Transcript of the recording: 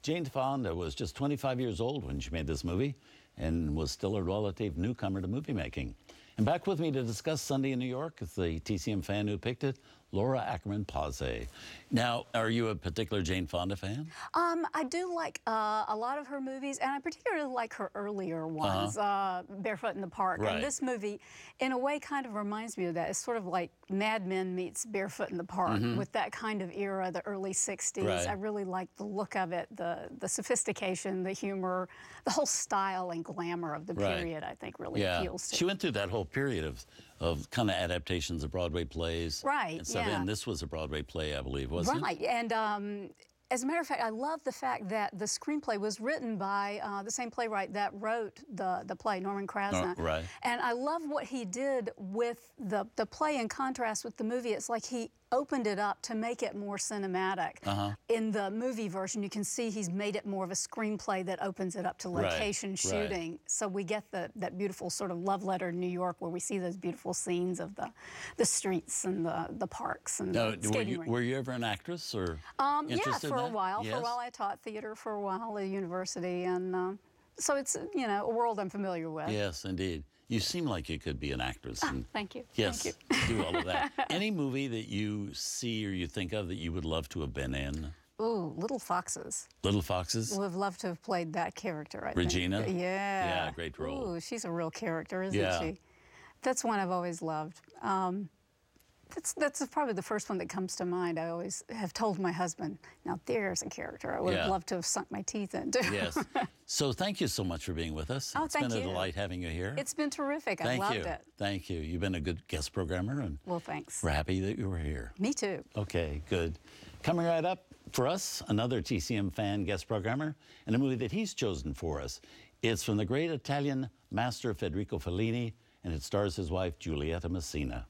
Jane Fonda was just 25 years old when she made this movie and was still a relative newcomer to movie making. And back with me to discuss Sunday in New York is the TCM fan who picked it, Laura Ackerman Pauze. Now, are you a particular Jane Fonda fan? I do like a lot of her movies, and I particularly like her earlier ones, Barefoot in the Park. Right. And this movie, in a way, kind of reminds me of that. It's sort of like Mad Men meets Barefoot in the Park, with that kind of era, the early 60s. Right. I really like the look of it, the sophistication, the humor, the whole style and glamour of the period, I think, really appeals to She went through that whole period of kind of adaptations of Broadway plays. Right, and stuff. And this was a Broadway play, I believe, wasn't it? Right, and as a matter of fact, I love the fact that the screenplay was written by the same playwright that wrote the play, Norman Krasna. Oh, right. And I love what he did with the play in contrast with the movie. It's like he opened it up to make it more cinematic. In the movie version, you can see he's made it more of a screenplay that opens it up to location shooting. So we get that beautiful sort of love letter in New York where we see those beautiful scenes of the streets and the parks and the skating rink. Were you ever an actress or yeah, for a while. Yes? For a while I taught theater for a while at a university, and so it's, you know, a world I'm familiar with. Yes, indeed. You seem like you could be an actress. And thank you. Yes, thank you. do all of that. Any movie that you see or you think of that you would love to have been in? Ooh, Little Foxes. Little Foxes? Would have loved to have played that character, I Regina? think. Yeah. Yeah, great role. Ooh, she's a real character, isn't she? That's one I've always loved. That's probably the first one that comes to mind. I always have told my husband, now there's a character I would have loved to have sunk my teeth into. Yes. So thank you so much for being with us. Oh, it's been a thank you. delight having you here. It's been terrific. I loved it. Thank you. You've been a good guest programmer, and well, thanks. we're happy that you were here. Me too. Okay, good. Coming right up for us, another TCM fan guest programmer, and a movie that he's chosen for us. It's from the great Italian master Federico Fellini, and it stars his wife, Giulietta Messina.